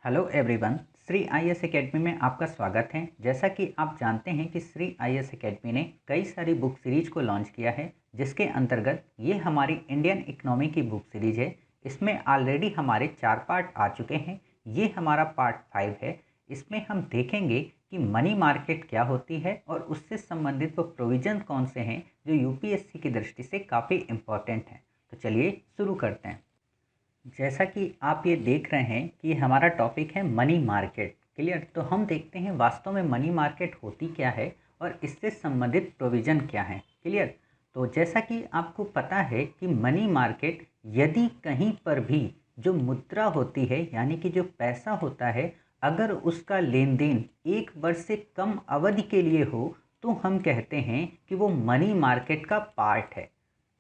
Hello everyone, Shri IAS academy में आपका स्वागत है। जैसा कि आप जानते हैं कि श्री आईएएस एकेडमी ने कई सारी बुक सीरीज को लॉन्च किया है, जिसके अंतर्गत ये हमारी इंडियन इकोनॉमी की बुक सीरीज है। इसमें ऑलरेडी हमारे 4 पार्ट आ चुके हैं। ये हमारा पार्ट 5 है। इसमें हम देखेंगे कि मनी मार्केट क्या होती है और उससे संबंधित वो प्रोविजन कौन से हैं जो यूपीएससी की दृष्टि से काफ़ी इम्पोर्टेंट हैं। तो चलिए शुरू करते हैं। जैसा कि आप ये देख रहे हैं कि हमारा टॉपिक है मनी मार्केट। क्लियर? तो हम देखते हैं वास्तव में मनी मार्केट होती क्या है और इससे संबंधित प्रोविज़न क्या है। क्लियर? तो जैसा कि आपको पता है कि मनी मार्केट यदि कहीं पर भी जो मुद्रा होती है यानी कि जो पैसा होता है, अगर उसका लेन देन 1 वर्ष से कम अवधि के लिए हो तो हम कहते हैं कि वो मनी मार्केट का पार्ट है।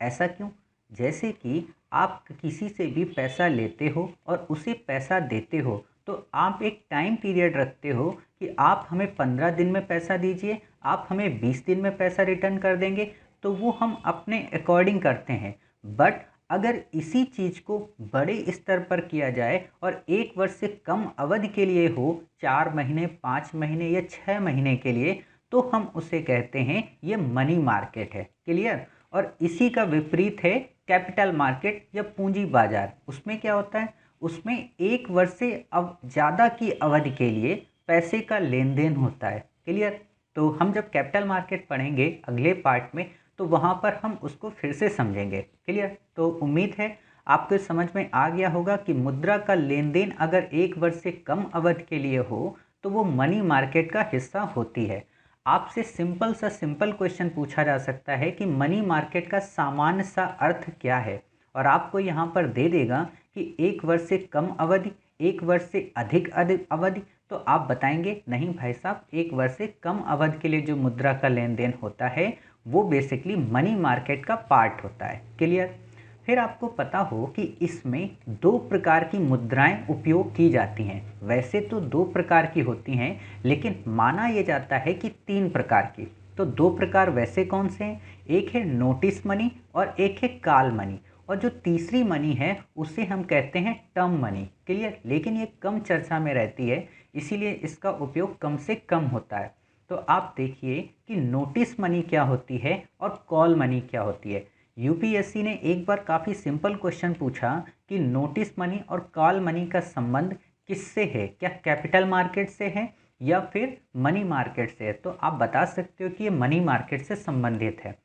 ऐसा क्यों? जैसे कि आप किसी से भी पैसा लेते हो और उसे पैसा देते हो तो आप एक टाइम पीरियड रखते हो कि आप हमें 15 दिन में पैसा दीजिए, आप हमें 20 दिन में पैसा रिटर्न कर देंगे। तो वो हम अपने अकॉर्डिंग करते हैं। बट अगर इसी चीज़ को बड़े स्तर पर किया जाए और 1 वर्ष से कम अवधि के लिए हो, 4 महीने, 5 महीने या 6 महीने के लिए, तो हम उसे कहते हैं ये मनी मार्केट है। क्लियर? और इसी का विपरीत है कैपिटल मार्केट या पूंजी बाजार। उसमें क्या होता है? उसमें 1 वर्ष से अब ज़्यादा की अवधि के लिए पैसे का लेन देन होता है। क्लियर? तो हम जब कैपिटल मार्केट पढ़ेंगे अगले पार्ट में तो वहाँ पर हम उसको फिर से समझेंगे। क्लियर? तो उम्मीद है आपको समझ में आ गया होगा कि मुद्रा का लेन देन अगर 1 वर्ष से कम अवधि के लिए हो तो वो मनी मार्केट का हिस्सा होती है। आपसे सिंपल क्वेश्चन पूछा जा सकता है कि मनी मार्केट का सामान्य सा अर्थ क्या है, और आपको यहाँ पर दे देगा कि 1 वर्ष से कम अवधि, 1 वर्ष से अधिक अवधि। तो आप बताएंगे नहीं भाई साहब, 1 वर्ष से कम अवधि के लिए जो मुद्रा का लेन देन होता है वो बेसिकली मनी मार्केट का पार्ट होता है। क्लियर? फिर आपको पता हो कि इसमें 2 प्रकार की मुद्राएं उपयोग की जाती हैं। वैसे तो 2 प्रकार की होती हैं, लेकिन माना यह जाता है कि 3 प्रकार की। तो 2 प्रकार वैसे कौन से हैं? एक है नोटिस मनी और एक है कॉल मनी। और जो तीसरी मनी है उसे हम कहते हैं टर्म मनी। क्लियर? लेकिन ये कम चर्चा में रहती है, इसीलिए इसका उपयोग कम से कम होता है। तो आप देखिए कि नोटिस मनी क्या होती है और कॉल मनी क्या होती है। यूपीएससी ने एक बार काफ़ी सिंपल क्वेश्चन पूछा कि नोटिस मनी और कॉल मनी का संबंध किससे है, क्या कैपिटल मार्केट से है या फिर मनी मार्केट से है? तो आप बता सकते हो कि ये मनी मार्केट से संबंधित है।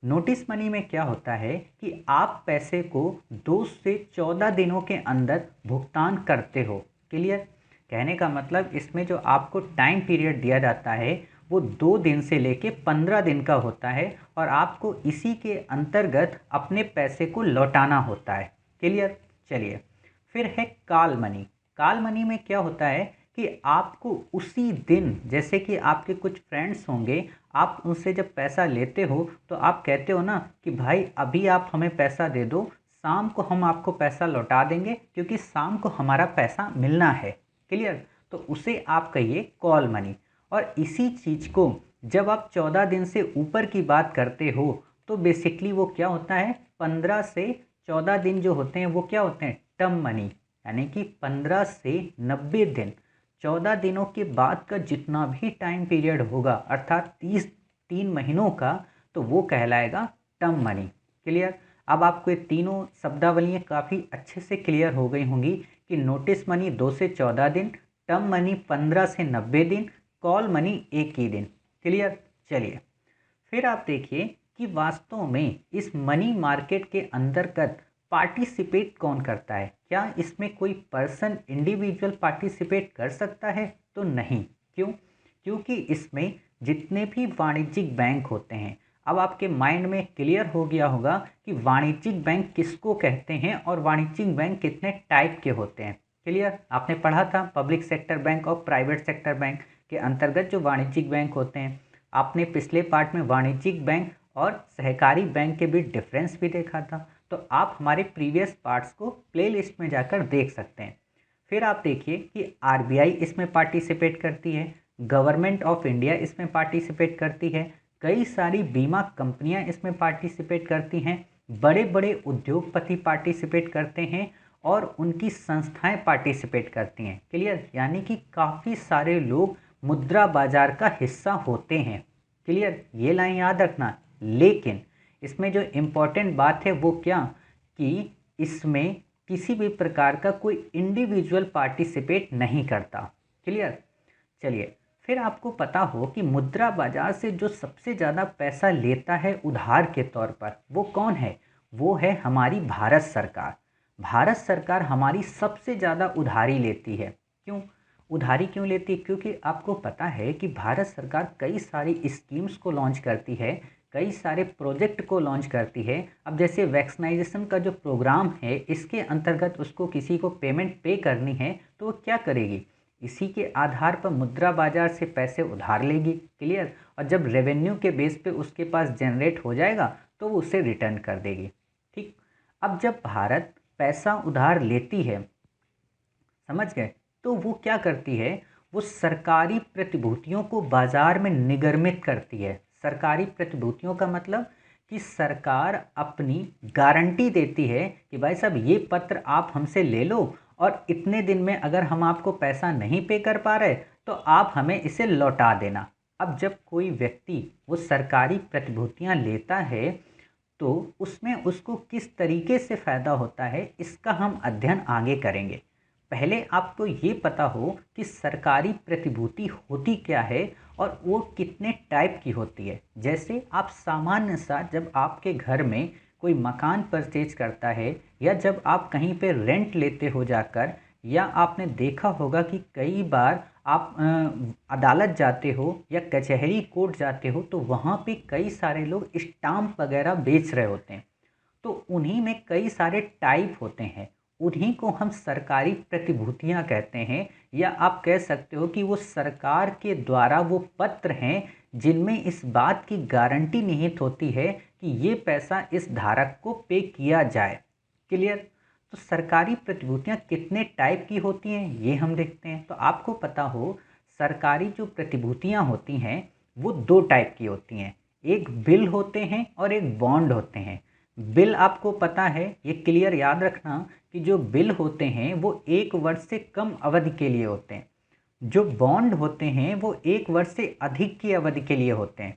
नोटिस मनी में क्या होता है कि आप पैसे को 2 से 14 दिनों के अंदर भुगतान करते हो। क्लियर? कहने का मतलब इसमें जो आपको टाइम पीरियड दिया जाता है वो 2 दिन से लेके 15 दिन का होता है और आपको इसी के अंतर्गत अपने पैसे को लौटाना होता है। क्लियर? चलिए, फिर है कॉल मनी। कॉल मनी में क्या होता है कि आपको उसी दिन, जैसे कि आपके कुछ फ्रेंड्स होंगे, आप उनसे जब पैसा लेते हो तो आप कहते हो ना कि भाई अभी आप हमें पैसा दे दो, शाम को हम आपको पैसा लौटा देंगे क्योंकि शाम को हमारा पैसा मिलना है। क्लियर? तो उसे आप कहिए कॉल मनी। और इसी चीज़ को जब आप 14 दिन से ऊपर की बात करते हो तो बेसिकली वो क्या होता है, 15 से 14 दिन जो होते हैं वो क्या होते हैं, टर्म मनी। यानी कि 15 से 90 दिन, 14 दिनों के बाद का जितना भी टाइम पीरियड होगा अर्थात 3 महीनों का, तो वो कहलाएगा टर्म मनी। क्लियर? अब आपको ये तीनों शब्दावलियाँ काफ़ी अच्छे से क्लियर हो गई होंगी कि नोटिस मनी 2 से 14 दिन, टर्म मनी 15 से 90 दिन, कॉल मनी 1 ही दिन। क्लियर? चलिए, फिर आप देखिए कि वास्तव में इस मनी मार्केट के अंतर्गत पार्टिसिपेट कौन करता है। क्या इसमें कोई पर्सन इंडिविजुअल पार्टिसिपेट कर सकता है? तो नहीं। क्यों? क्योंकि इसमें जितने भी वाणिज्यिक बैंक होते हैं, अब आपके माइंड में क्लियर हो गया होगा कि वाणिज्यिक बैंक किसको कहते हैं और वाणिज्यिक बैंक कितने टाइप के होते हैं। क्लियर? आपने पढ़ा था पब्लिक सेक्टर बैंक और प्राइवेट सेक्टर बैंक के अंतर्गत जो वाणिज्यिक बैंक होते हैं। आपने पिछले पार्ट में वाणिज्यिक बैंक और सहकारी बैंक के बीच डिफरेंस भी देखा था, तो आप हमारे प्रीवियस पार्ट्स को प्लेलिस्ट में जाकर देख सकते हैं। फिर आप देखिए कि आरबीआई इसमें पार्टिसिपेट करती है, गवर्नमेंट ऑफ इंडिया इसमें पार्टिसिपेट करती है, कई सारी बीमा कंपनियां इसमें पार्टिसिपेट करती हैं, बड़े बड़े उद्योगपति पार्टिसिपेट करते हैं और उनकी संस्थाएं पार्टिसिपेट करती हैं। क्लियर, यानी कि काफ़ी सारे लोग मुद्रा बाजार का हिस्सा होते हैं। क्लियर, ये लाइन याद रखना। लेकिन इसमें जो इम्पोर्टेंट बात है वो क्या, कि इसमें किसी भी प्रकार का कोई इंडिविजुअल पार्टिसिपेट नहीं करता। क्लियर, चलिए, फिर आपको पता हो कि मुद्रा बाजार से जो सबसे ज़्यादा पैसा लेता है उधार के तौर पर, वो कौन है? वो है हमारी भारत सरकार। भारत सरकार हमारी सबसे ज़्यादा उधारी लेती है। क्यों उधारी क्यों लेती है? क्योंकि आपको पता है कि भारत सरकार कई सारी स्कीम्स को लॉन्च करती है, कई सारे प्रोजेक्ट को लॉन्च करती है। अब जैसे वैक्सीनाइजेशन का जो प्रोग्राम है, इसके अंतर्गत उसको किसी को पेमेंट पे करनी है, तो वो क्या करेगी? इसी के आधार पर मुद्रा बाजार से पैसे उधार लेगी। क्लियर, और जब रेवेन्यू के बेस पे उसके पास जनरेट हो जाएगा तो वो उसे रिटर्न कर देगी। ठीक, अब जब भारत पैसा उधार लेती है, समझ गए, तो वो क्या करती है? वो सरकारी प्रतिभूतियों को बाजार में निगमित करती है। सरकारी प्रतिभूतियों का मतलब कि सरकार अपनी गारंटी देती है कि भाई साहब ये पत्र आप हमसे ले लो, और इतने दिन में अगर हम आपको पैसा नहीं पे कर पा रहे तो आप हमें इसे लौटा देना। अब जब कोई व्यक्ति वो सरकारी प्रतिभूतियां लेता है तो उसमें उसको किस तरीके से फ़ायदा होता है, इसका हम अध्ययन आगे करेंगे। पहले आपको ये पता हो कि सरकारी प्रतिभूति होती क्या है और वो कितने टाइप की होती है। जैसे आप सामान्य सा जब आपके घर में कोई मकान परचेज करता है, या जब आप कहीं पे रेंट लेते हो जाकर, या आपने देखा होगा कि कई बार आप अदालत जाते हो या कचहरी कोर्ट जाते हो, तो वहाँ पे कई सारे लोग स्टाम्प वगैरह बेच रहे होते हैं। तो उन्हीं में कई सारे टाइप होते हैं, उन्हीं को हम सरकारी प्रतिभूतियां कहते हैं। या आप कह सकते हो कि वो सरकार के द्वारा वो पत्र हैं जिनमें इस बात की गारंटी निहित होती है कि ये पैसा इस धारक को पे किया जाए। क्लियर, तो सरकारी प्रतिभूतियां कितने टाइप की होती हैं ये हम देखते हैं। तो आपको पता हो, सरकारी जो प्रतिभूतियां होती हैं वो दो टाइप की होती हैं, एक बिल होते हैं और एक बॉन्ड होते हैं। बिल आपको पता है, ये क्लियर याद रखना कि जो बिल होते हैं वो 1 वर्ष से कम अवधि के लिए होते हैं। जो बॉन्ड होते हैं वो 1 वर्ष से अधिक की अवधि के लिए होते हैं।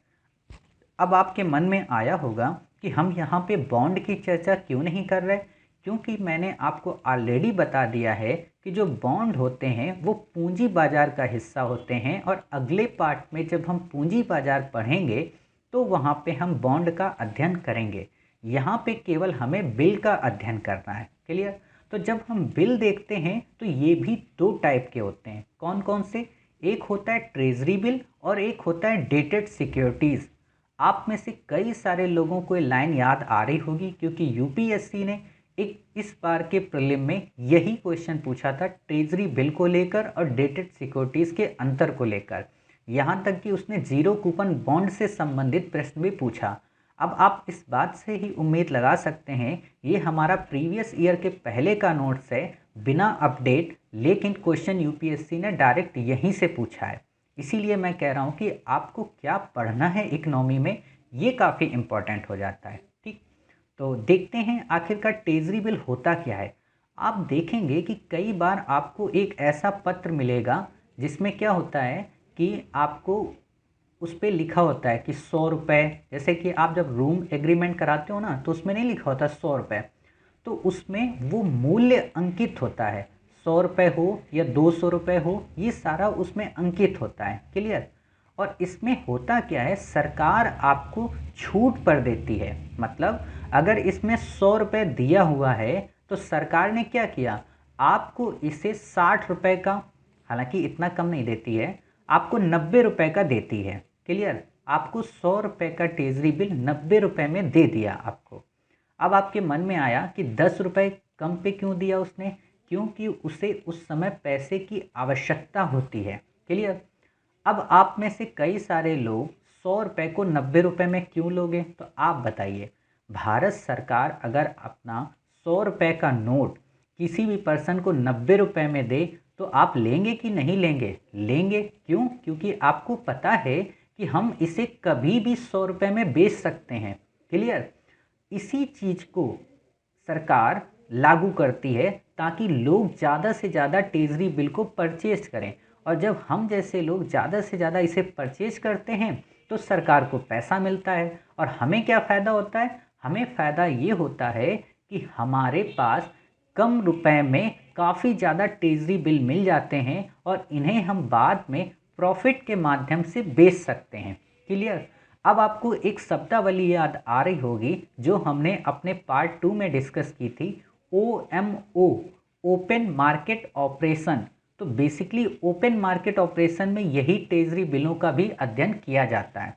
अब आपके मन में आया होगा कि हम यहाँ पे बॉन्ड की चर्चा क्यों नहीं कर रहे? क्योंकि मैंने आपको ऑलरेडी बता दिया है कि जो बॉन्ड होते हैं वो पूंजी बाजार का हिस्सा होते हैं, और अगले पार्ट में जब हम पूंजी बाजार पढ़ेंगे तो वहाँ पे हम बॉन्ड का अध्ययन करेंगे। यहाँ पे केवल हमें बिल का अध्ययन करना है। क्लियर, तो जब हम बिल देखते हैं तो ये भी दो टाइप के होते हैं। कौन कौन से? एक होता है ट्रेजरी बिल और एक होता है डेटेड सिक्योरिटीज़। आप में से कई सारे लोगों को ये लाइन याद आ रही होगी, क्योंकि यूपीएससी ने एक इस बार के प्रीलिम में यही क्वेश्चन पूछा था, ट्रेजरी बिल को लेकर और डेटेड सिक्योरिटीज़ के अंतर को लेकर। यहाँ तक कि उसने जीरो कूपन बॉन्ड से संबंधित प्रश्न भी पूछा। अब आप इस बात से ही उम्मीद लगा सकते हैं, ये हमारा प्रीवियस ईयर के पहले का नोट्स है, बिना अपडेट, लेकिन क्वेश्चन यूपीएससी ने डायरेक्ट यहीं से पूछा है। इसीलिए मैं कह रहा हूँ कि आपको क्या पढ़ना है इकोनॉमी में, ये काफ़ी इम्पोर्टेंट हो जाता है। ठीक, तो देखते हैं आखिरकार ट्रेजरी बिल होता क्या है। आप देखेंगे कि कई बार आपको एक ऐसा पत्र मिलेगा जिसमें क्या होता है कि आपको उस पर लिखा होता है कि 100 रुपये, जैसे कि आप जब रूम एग्रीमेंट कराते हो ना, तो उसमें नहीं लिखा होता 100 रुपये, तो उसमें वो मूल्य अंकित होता है। 100 रुपये हो या 200 रुपये हो, ये सारा उसमें अंकित होता है। क्लियर, और इसमें होता क्या है, सरकार आपको छूट पर देती है। मतलब अगर इसमें 100 रुपये दिया हुआ है तो सरकार ने क्या किया, आपको इसे 60 रुपये का, हालांकि इतना कम नहीं देती है, आपको 90 रुपये का देती है। क्लियर, आपको 100 रुपये का ट्रेजरी बिल 90 रुपये में दे दिया आपको। अब आपके मन में आया कि 10 रुपये कम पे क्यों दिया उसने? क्योंकि उसे उस समय पैसे की आवश्यकता होती है। क्लियर, अब आप में से कई सारे लोग 100 रुपये को 90 रुपये में क्यों लोगे? तो आप बताइए, भारत सरकार अगर अपना 100 रुपये का नोट किसी भी पर्सन को 90 रुपये में दे तो आप लेंगे कि नहीं लेंगे? लेंगे। क्यों? क्योंकि आपको पता है कि हम इसे कभी भी 100 रुपये में बेच सकते हैं। क्लियर, इसी चीज़ को सरकार लागू करती है ताकि लोग ज़्यादा से ज़्यादा ट्रेजरी बिल को परचेज करें। और जब हम जैसे लोग ज़्यादा से ज़्यादा इसे परचेज करते हैं तो सरकार को पैसा मिलता है और हमें क्या फ़ायदा होता है? हमें फ़ायदा ये होता है कि हमारे पास कम रुपए में काफ़ी ज़्यादा ट्रेजरी बिल मिल जाते हैं और इन्हें हम बाद में प्रॉफिट के माध्यम से बेच सकते हैं। क्लियर? अब आपको एक शब्दावली याद आ रही होगी जो हमने अपने पार्ट 2 में डिस्कस की थी, OMO, ओपन मार्केट ऑपरेशन। तो बेसिकली ओपन मार्केट ऑपरेशन में यही ट्रेजरी बिलों का भी अध्ययन किया जाता है।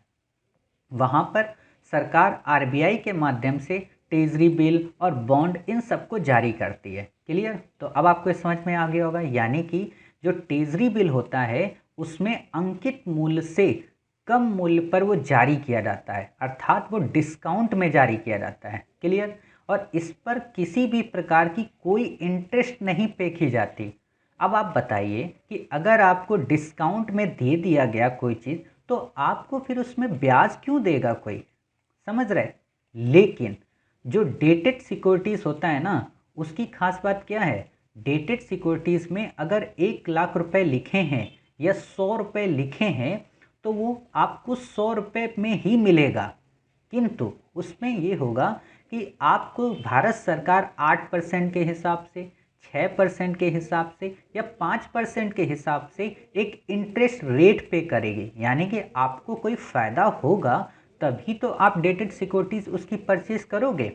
वहाँ पर सरकार RBI के माध्यम से ट्रेजरी बिल और बॉन्ड इन सबको जारी करती है। क्लियर? तो अब आपको समझ में आ गया होगा, यानी कि जो ट्रेजरी बिल होता है उसमें अंकित मूल्य से कम मूल्य पर वो जारी किया जाता है, अर्थात वो डिस्काउंट में जारी किया जाता है। क्लियर? और इस पर किसी भी प्रकार की कोई इंटरेस्ट नहीं पे की जाती। अब आप बताइए कि अगर आपको डिस्काउंट में दे दिया गया कोई चीज़ तो आपको फिर उसमें ब्याज क्यों देगा कोई? समझ रहे? लेकिन जो डेटेड सिक्योरिटीज़ होता है ना, उसकी खास बात क्या है? डेटेड सिक्योरिटीज़ में अगर 1 लाख रुपए लिखे हैं या 100 रुपये लिखे हैं तो वो आपको 100 रुपये में ही मिलेगा, किंतु उसमें ये होगा कि आपको भारत सरकार 8% के हिसाब से, 6% के हिसाब से या 5% के हिसाब से एक इंटरेस्ट रेट पे करेगी, यानी कि आपको कोई फ़ायदा होगा तभी तो आप डेटेड सिक्योरिटीज़ उसकी परचेज करोगे।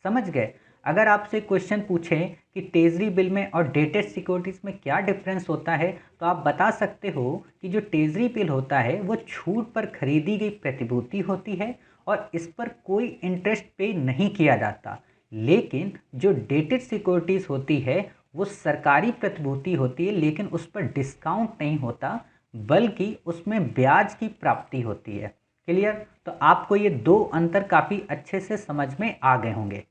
समझ गए? अगर आपसे क्वेश्चन पूछें कि ट्रेजरी बिल में और डेटेड सिक्योरिटीज़ में क्या डिफरेंस होता है तो आप बता सकते हो कि जो ट्रेजरी बिल होता है वो छूट पर खरीदी गई प्रतिभूति होती है और इस पर कोई इंटरेस्ट पे नहीं किया जाता। लेकिन जो डेटेड सिक्योरिटीज़ होती है वो सरकारी प्रतिभूति होती है, लेकिन उस पर डिस्काउंट नहीं होता बल्कि उसमें ब्याज की प्राप्ति होती है। क्लियर? तो आपको ये दो अंतर काफ़ी अच्छे से समझ में आ गए होंगे।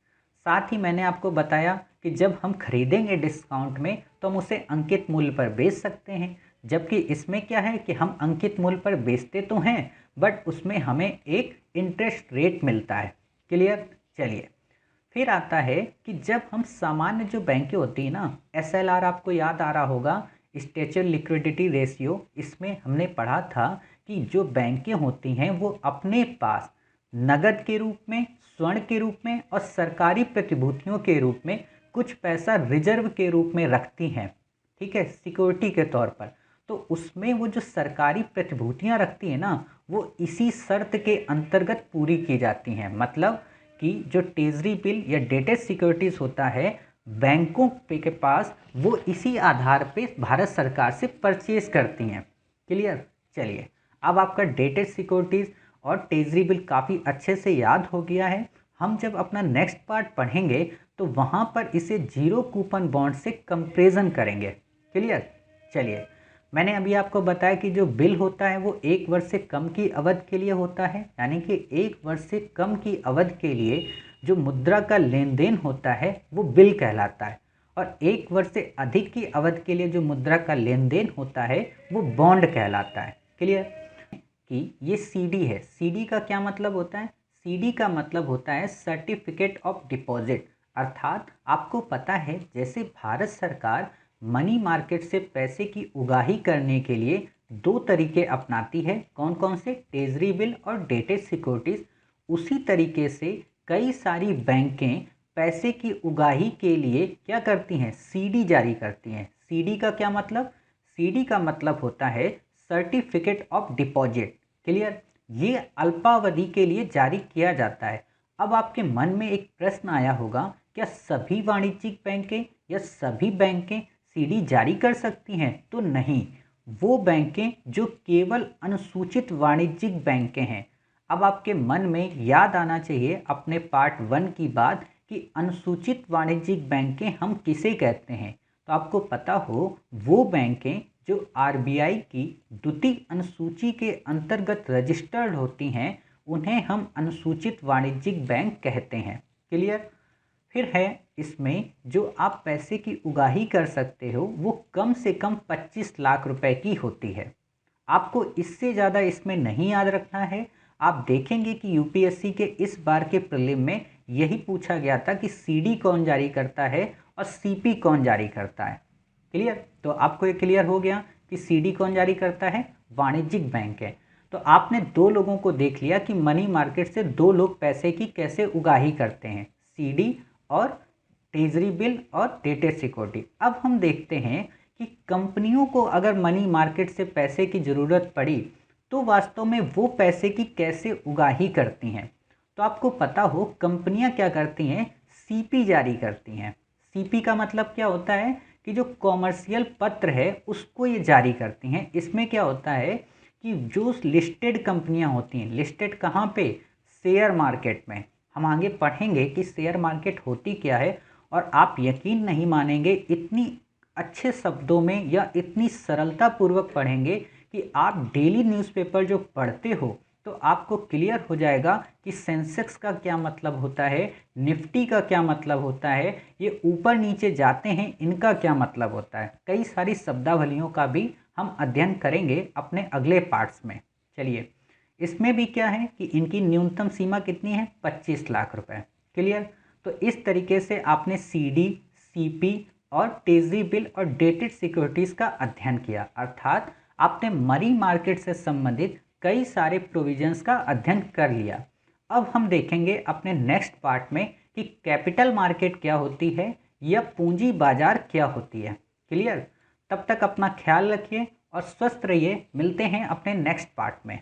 साथ ही मैंने आपको बताया कि जब हम खरीदेंगे डिस्काउंट में तो हम उसे अंकित मूल्य पर बेच सकते हैं, जबकि इसमें क्या है कि हम अंकित मूल्य पर बेचते तो हैं बट उसमें हमें एक इंटरेस्ट रेट मिलता है। क्लियर? चलिए, फिर आता है कि जब हम सामान्य जो बैंकें होती है ना, SLR आपको याद आ रहा होगा, स्टेचर लिक्विडिटी रेशियो, इसमें हमने पढ़ा था कि जो बैंकें होती हैं वो अपने पास नगद के रूप में, स्वर्ण के रूप में और सरकारी प्रतिभूतियों के रूप में कुछ पैसा रिजर्व के रूप में रखती हैं, ठीक है, सिक्योरिटी के तौर पर। तो उसमें वो जो सरकारी प्रतिभूतियां रखती हैं ना, वो इसी शर्त के अंतर्गत पूरी की जाती हैं। मतलब कि जो ट्रेजरी बिल या डेटेड सिक्योरिटीज़ होता है बैंकों पे के पास, वो इसी आधार पे भारत सरकार से परचेज करती हैं। क्लियर? चलिए, अब आपका डेटेड सिक्योरिटीज़ और ट्रेजरी बिल काफ़ी अच्छे से याद हो गया है। हम जब अपना नेक्स्ट पार्ट पढ़ेंगे तो वहाँ पर इसे जीरो कूपन बॉन्ड से कंपेरिजन करेंगे। क्लियर? चलिए, मैंने अभी आपको बताया कि जो बिल होता है वो 1 वर्ष से कम की अवधि के लिए होता है, यानी कि 1 वर्ष से कम की अवधि के लिए जो मुद्रा का लेन देन होता है वो बिल कहलाता है, और 1 वर्ष से अधिक की अवधि के लिए जो मुद्रा का लेन देन होता है वो बॉन्ड कहलाता है। क्लियर? कि ये CD है। CD का क्या मतलब होता है? CD का मतलब होता है सर्टिफिकेट ऑफ डिपॉजिट। अर्थात आपको पता है जैसे भारत सरकार मनी मार्केट से पैसे की उगाही करने के लिए 2 तरीके अपनाती है, कौन कौन से? ट्रेजरी बिल और डेटेड सिक्योरिटीज। उसी तरीके से कई सारी बैंकें पैसे की उगाही के लिए क्या करती हैं? CD जारी करती हैं। CD का क्या मतलब? CD का मतलब होता है सर्टिफिकेट ऑफ डिपॉजिट। क्लियर? ये अल्पावधि के लिए जारी किया जाता है। अब आपके मन में एक प्रश्न आया होगा, क्या सभी वाणिज्यिक बैंकें या सभी बैंकें CD जारी कर सकती हैं? तो नहीं, वो बैंकें जो केवल अनुसूचित वाणिज्यिक बैंकें हैं। अब आपके मन में याद आना चाहिए अपने पार्ट 1 की बात कि अनुसूचित वाणिज्यिक बैंकें हम किसे कहते हैं। तो आपको पता हो वो बैंकें जो RBI की द्वितीय अनुसूची के अंतर्गत रजिस्टर्ड होती हैं उन्हें हम अनुसूचित वाणिज्यिक बैंक कहते हैं। क्लियर? फिर है इसमें जो आप पैसे की उगाही कर सकते हो वो कम से कम 25 लाख रुपए की होती है। आपको इससे ज़्यादा इसमें नहीं याद रखना है। आप देखेंगे कि UPSC के इस बार के प्रीलिम में यही पूछा गया था कि CD कौन जारी करता है और सीपी कौन जारी करता है। क्लियर? तो आपको ये क्लियर हो गया कि सीडी कौन जारी करता है, वाणिज्यिक बैंक है। तो आपने दो लोगों को देख लिया कि मनी मार्केट से दो लोग पैसे की कैसे उगाही करते हैं, सीडी और ट्रेजरी बिल और डेटेड सिक्योरिटी। अब हम देखते हैं कि कंपनियों को अगर मनी मार्केट से पैसे की ज़रूरत पड़ी तो वास्तव में वो पैसे की कैसे उगाही करती हैं। तो आपको पता हो कंपनियां क्या करती हैं, सीपी जारी करती हैं। सीपी का मतलब क्या होता है कि जो कॉमर्शियल पत्र है उसको ये जारी करती हैं। इसमें क्या होता है कि जो लिस्टेड कंपनियां होती हैं, लिस्टेड कहाँ पे, शेयर मार्केट में। हम आगे पढ़ेंगे कि शेयर मार्केट होती क्या है, और आप यकीन नहीं मानेंगे इतनी अच्छे शब्दों में या इतनी सरलता पूर्वक पढ़ेंगे कि आप डेली न्यूज़पेपर जो पढ़ते हो तो आपको क्लियर हो जाएगा कि सेंसेक्स का क्या मतलब होता है, निफ्टी का क्या मतलब होता है, ये ऊपर नीचे जाते हैं इनका क्या मतलब होता है। कई सारी शब्दावलियों का भी हम अध्ययन करेंगे अपने अगले पार्ट्स में। चलिए, इसमें भी क्या है कि इनकी न्यूनतम सीमा कितनी है, 25 लाख रुपए। क्लियर? तो इस तरीके से आपने सीडी, सीपी और ट्रेजरी बिल और डेटेड सिक्योरिटीज़ का अध्ययन किया, अर्थात आपने मनी मार्केट से संबंधित कई सारे प्रोविजंस का अध्ययन कर लिया। अब हम देखेंगे अपने नेक्स्ट पार्ट में कि कैपिटल मार्केट क्या होती है या पूंजी बाजार क्या होती है। क्लियर? तब तक अपना ख्याल रखिए और स्वस्थ रहिए। मिलते हैं अपने नेक्स्ट पार्ट में।